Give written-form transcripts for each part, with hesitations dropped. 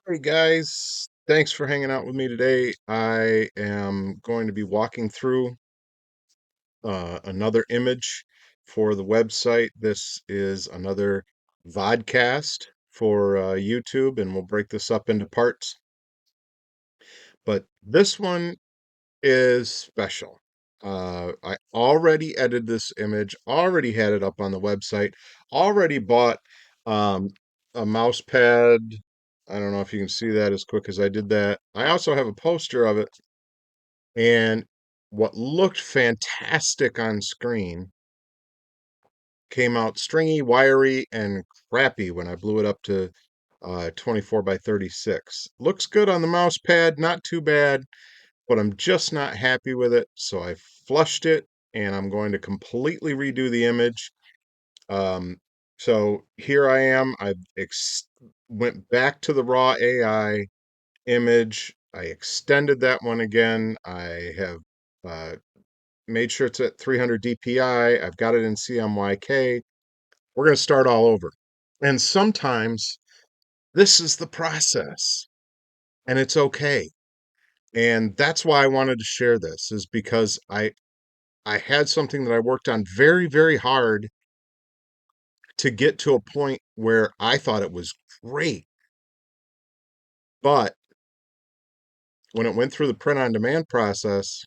Hey guys, thanks for hanging out with me today. I am going to be walking through another image for the website. This is another vodcast for YouTube, and we'll break this up into parts. But this one is special. I already edited this image, already had it up on the website, already bought um, a mouse pad. I don't know if you can see that as quick as I did that. I also have a poster of it, and what looked fantastic on screen came out stringy, wiry, and crappy when I blew it up to 24 by 36. Looks good on the mouse pad, not too bad, but I'm just not happy with it. So I flushed it and I'm going to completely redo the image. Um, so here I am. Went back to the raw AI image. I extended that one again. I have uh, made sure it's at 300 DPI. I've got it in CMYK. We're going to start all over. And sometimes this is the process, and it's okay. And that's why I wanted to share this, is because I had something that I worked on very, very hard to get to a point where I thought it was great. But when it went through the print on demand process,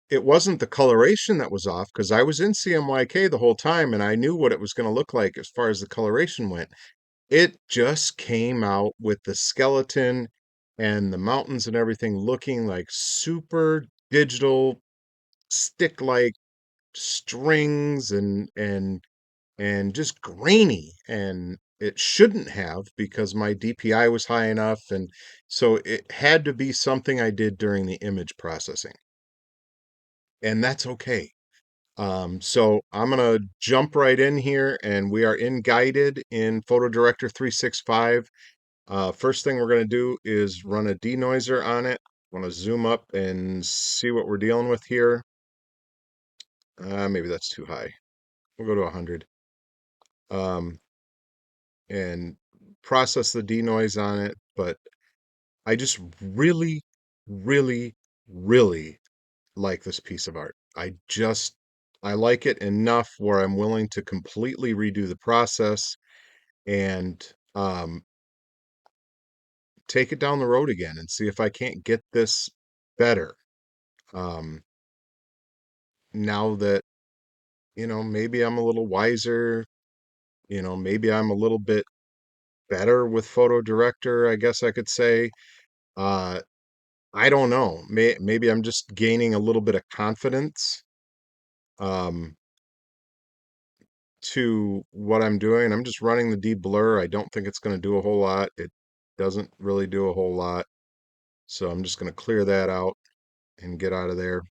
it wasn't the coloration that was off because I was in CMYK the whole time and I knew what it was going to look like as far as the coloration went. It just came out with the skeleton and the mountains and everything looking like super digital stick like strings and just grainy, and it shouldn't have because my DPI was high enough, and so it had to be something I did during the image processing, and that's okay. So I'm gonna jump right in here, and we are in guided in PhotoDirector365. First thing we're gonna do is run a denoiser on it. I want to zoom up and see what we're dealing with here. Maybe that's too high. We'll go to 100. Um, and process the denoise on it, but I just really, really, really like this piece of art. I like it enough where I'm willing to completely redo the process and take it down the road again and see if I can't get this better. Um, Now that, maybe I'm a little wiser, maybe I'm a little bit better with Photo Director, I guess I could say. Uh, I don't know. Maybe I'm just gaining a little bit of confidence um, to what I'm doing. I'm just running the deblur. I don't think it's going to do a whole lot. It doesn't really do a whole lot. So I'm just going to clear that out and get out of there.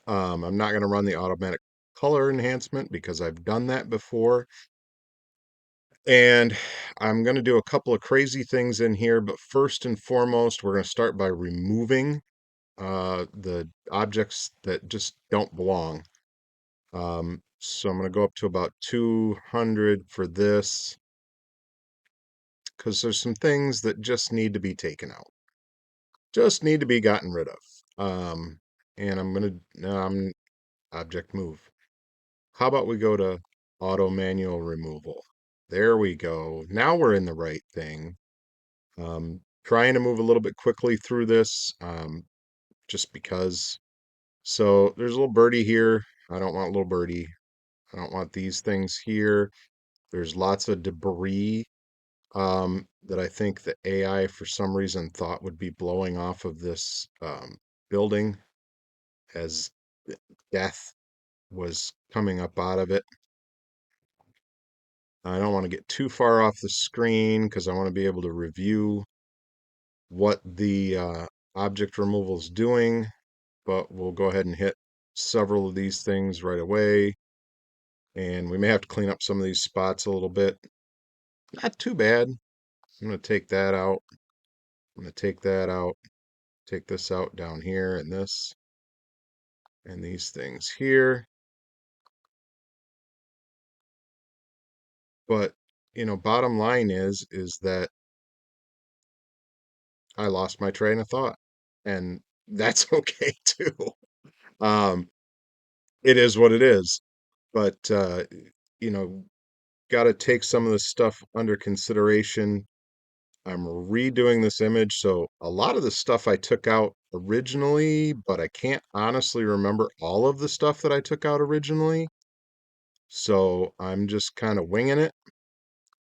I'm not going to run the automatic color enhancement because I've done that before. And I'm going to do a couple of crazy things in here. But first and foremost, we're going to start by removing the objects that just don't belong. So I'm going to go up to about 200 for this because there's some things that just need to be taken out, just need to be gotten rid of. And I'm going to object move. How about we go to auto manual removal? There we go. Now we're in the right thing. Trying to move a little bit quickly through this just because. So there's a little birdie here. I don't want a little birdie. I don't want these things here. There's lots of debris that I think the AI for some reason thought would be blowing off of this building as death was coming up out of it. I don't want to get too far off the screen because I want to be able to review what the object removal is doing, but we'll go ahead and hit several of these things right away. And we may have to clean up some of these spots a little bit. Not too bad. I'm going to take that out. I'm going to take that out. Take this out down here and this and these things here. But, bottom line is that I lost my train of thought, and that's okay too. Um, it is what it is, but you know, got to take some of this stuff under consideration. I'm redoing this image, so a lot of the stuff I took out originally, but I can't honestly remember all of the stuff that I took out originally. So I'm just kind of winging it,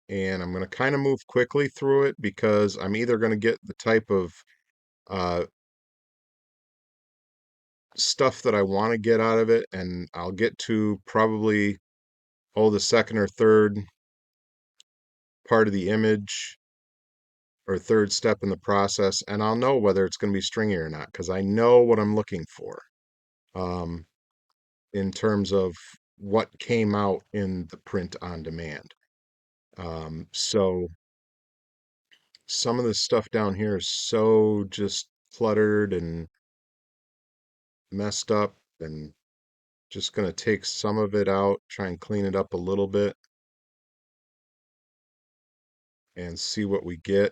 and I'm going to kind of move quickly through it because I'm either going to get the type of uh, stuff that I want to get out of it, and I'll get to probably, oh, the second or third part of the image or third step in the process, and I'll know whether it's going to be stringy or not because I know what I'm looking for um, in terms of what came out in the print on demand. So some of the stuff down here is so just cluttered and messed up, and just going to take some of it out, try and clean it up a little bit and see what we get.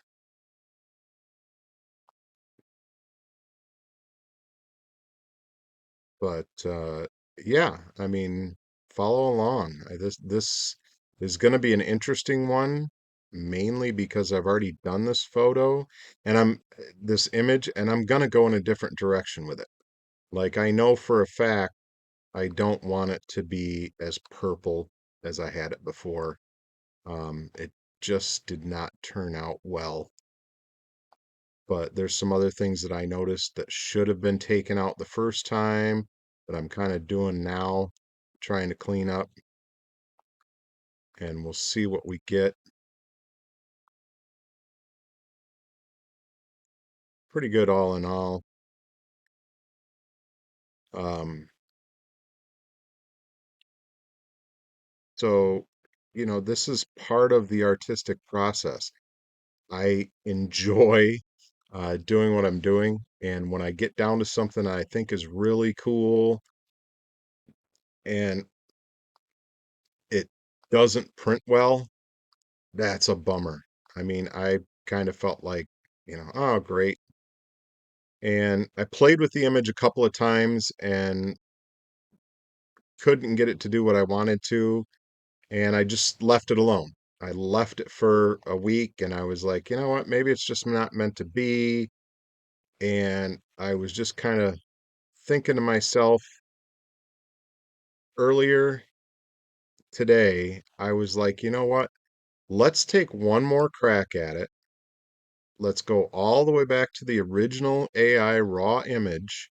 But yeah, I mean, follow along. This is going to be an interesting one, mainly because I've already done this photo and this image, and I'm going to go in a different direction with it. Like I know for a fact I don't want it to be as purple as I had it before. It just did not turn out well. But there's some other things that I noticed that should have been taken out the first time that I'm kind of doing now, trying to clean up, and we'll see what we get. Pretty good all in all. Um, so, this is part of the artistic process. I enjoy doing what I'm doing, and when I get down to something I think is really cool and it doesn't print well, that's a bummer. I mean, I kind of felt like, oh, great. And I played with the image a couple of times and couldn't get it to do what I wanted to, and I just left it alone. I left it for a week and I was like, you know what, maybe it's just not meant to be. And I was just kind of thinking to myself earlier today, I was like, you know what? Let's take one more crack at it. Let's go all the way back to the original AI raw image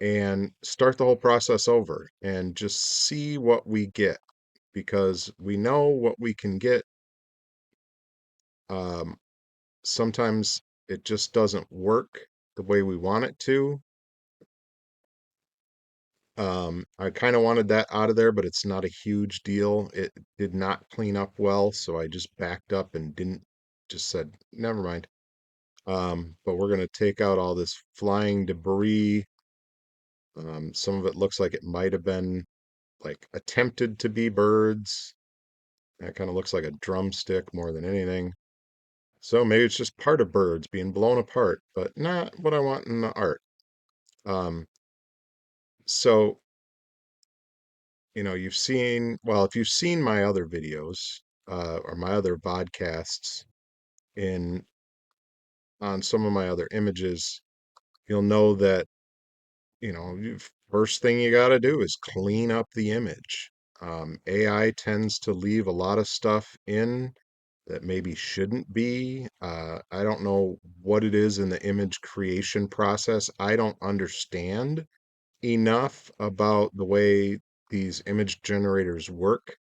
and start the whole process over and just see what we get because we know what we can get. Um, Sometimes it just doesn't work the way we want it to. I kind of wanted that out of there, but it's not a huge deal. It did not clean up well, so I just backed up and didn't, just said, never mind. But we're going to take out all this flying debris. Some of it looks like it might have been like attempted to be birds. That kind of looks like a drumstick more than anything. So maybe it's just part of birds being blown apart, but not what I want in the art. Um, so, if you've seen my other videos, or my other podcasts in on some of my other images, you'll know that, first thing you got to do is clean up the image. AI tends to leave a lot of stuff in that maybe shouldn't be. I don't know what it is in the image creation process. I don't understand enough about the way these image generators work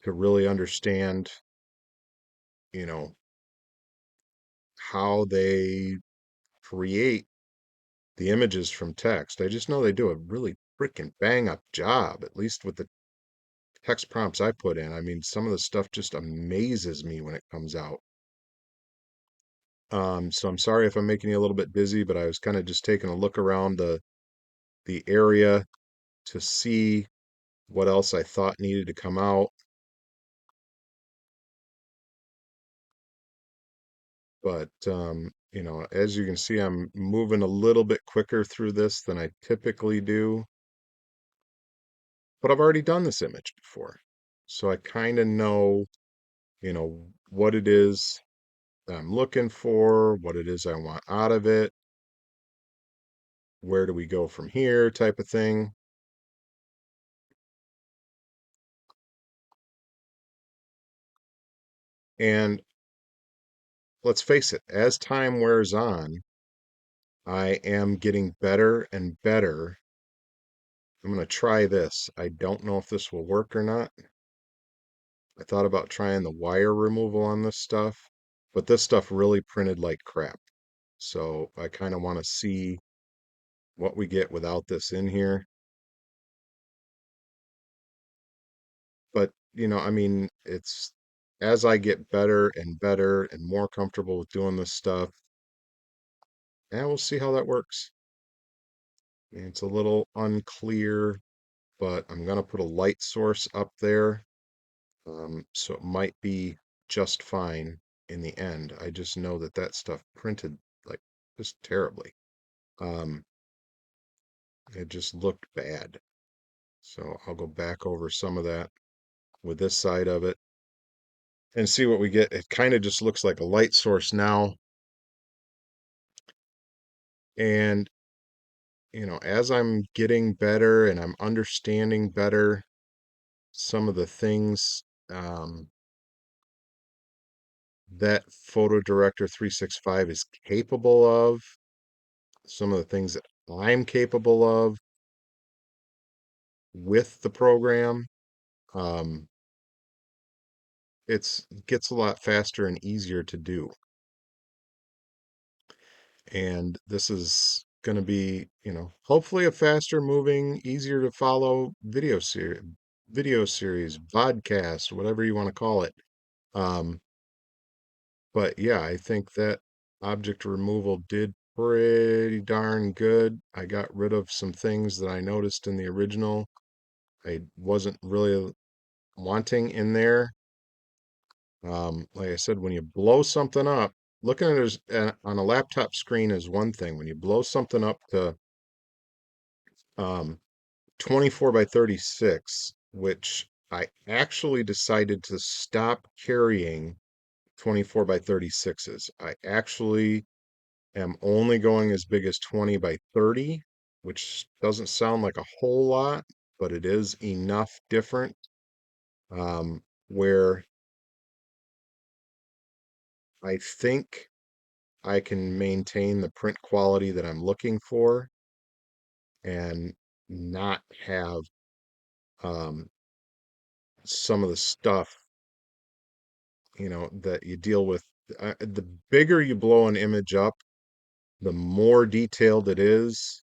to really understand, you know, how they create the images from text. I just know they do a really freaking bang up job, at least with the text prompts I put in. I mean, some of the stuff just amazes me when it comes out. So I'm sorry if I'm making you a little bit busy, but I was kind of just taking a look around the area to see what else I thought needed to come out. But, as you can see, I'm moving a little bit quicker through this than I typically do. But I've already done this image before. So I kind of know, what it is that I'm looking for, what it is I want out of it, where do we go from here type of thing. And let's face it, as time wears on, I am getting better and better. I'm going to try this. I don't know if this will work or not. I thought about trying the wire removal on this stuff, but this stuff really printed like crap. So I kind of want to see what we get without this in here. But, I mean, it's as I get better and better and more comfortable with doing this stuff, and we'll see how that works. It's a little unclear, but I'm going to put a light source up there. So it might be just fine in the end. I just know that that stuff printed like just terribly. Um, it just looked bad. So I'll go back over some of that with this side of it and see what we get. It kind of just looks like a light source now. And, as I'm getting better and I'm understanding better some of the things that PhotoDirector365 is capable of, some of the things that I'm capable of with the program, um, it gets a lot faster and easier to do. And this is going to be, hopefully a faster moving, easier to follow video series, vodcast, whatever you want to call it. Um, but yeah, I think that object removal did pretty darn good. I got rid of some things that I noticed in the original I wasn't really wanting in there. Like I said, when you blow something up, looking at it on a laptop screen is one thing. When you blow something up to um, 24 by 36, which I actually decided to stop carrying 24 by 36s. I actually am only going as big as 20 by 30, which doesn't sound like a whole lot, but it is enough different where I think I can maintain the print quality that I'm looking for and not have um, some of the stuff, that you deal with. The bigger you blow an image up, the more detailed it is,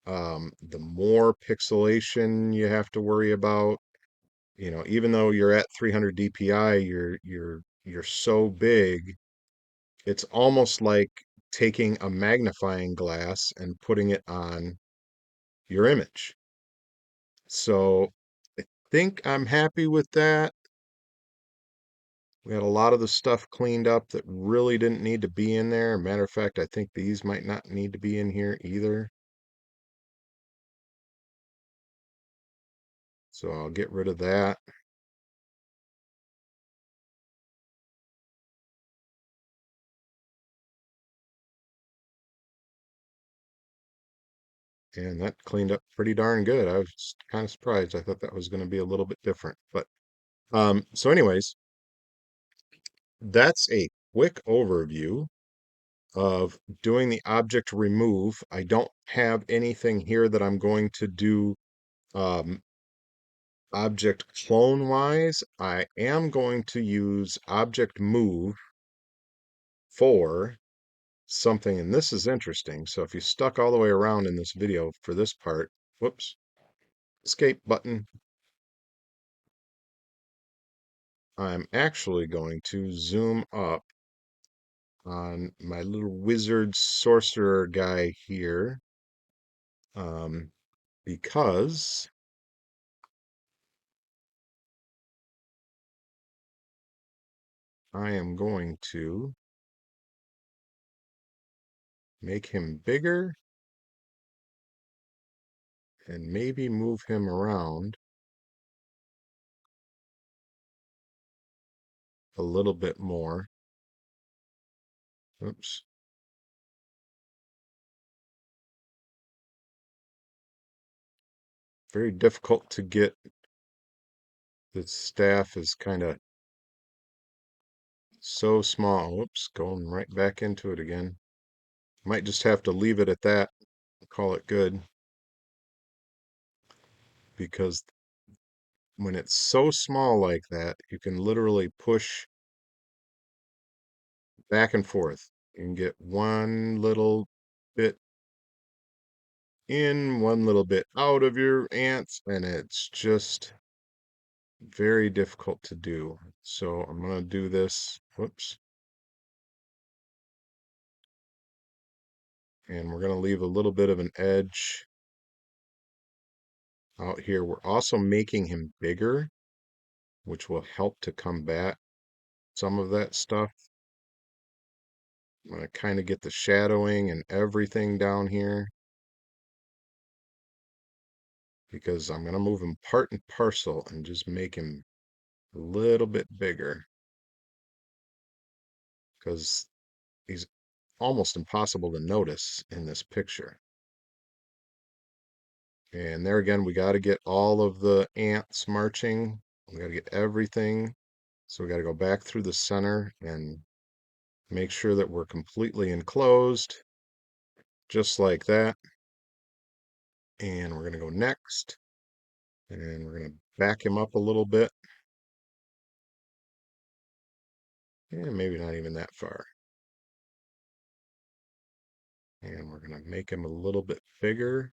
the more pixelation you have to worry about. Even though you're at 300 DPI, you're so big, it's almost like taking a magnifying glass and putting it on your image. So I think I'm happy with that. We had a lot of the stuff cleaned up that really didn't need to be in there. Matter of fact, I think these might not need to be in here either. So I'll get rid of that. And that cleaned up pretty darn good. I was kind of surprised. I thought that was going to be a little bit different. But so anyways, that's a quick overview of doing the object remove. I don't have anything here that I'm going to do um, object clone wise. I am going to use object move for something, and this is interesting. So if you stuck all the way around in this video for this part, whoops, escape button, I'm actually going to zoom up on my little wizard sorcerer guy here um, because I am going to make him bigger and maybe move him around a little bit more. Oops. Very difficult to get. The staff is kind of so small. Whoops, going right back into it again. Might just have to leave it at that, call it good, because when it's so small like that, you can literally push back and forth. You can get one little bit in, one little bit out of your ants, and it's just very difficult to do. So I'm going to do this. Whoops. And we're going to leave a little bit of an edge out here. We're also making him bigger, which will help to combat some of that stuff. I'm going to kind of get the shadowing and everything down here, because I'm going to move him part and parcel and just make him a little bit bigger, because he's almost impossible to notice in this picture. And there again, we got to get all of the ants marching. We got to get everything. So we got to go back through the center and make sure that we're completely enclosed, just like that. And we're going to go next, and we're going to back him up a little bit. And maybe not even that far. And we're going to make him a little bit bigger.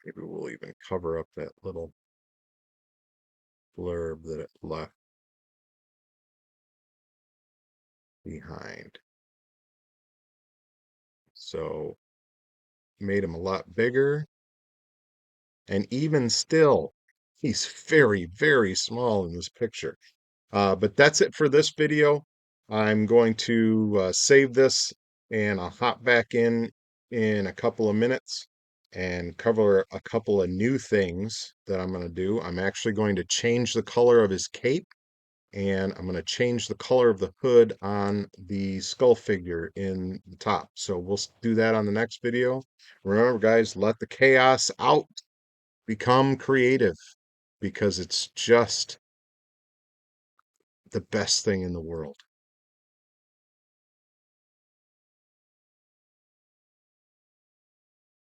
Maybe we'll even cover up that little blurb that it left behind. So made him a lot bigger. And even still, he's very, very small in this picture. But that's it for this video. I'm going to save this, and I'll hop back in a couple of minutes and cover a couple of new things that I'm going to do. I'm actually going to change the color of his cape, and I'm going to change the color of the hood on the skull figure in the top. So we'll do that on the next video. Remember, guys, let the chaos out. Become creative, because it's just the best thing in the world.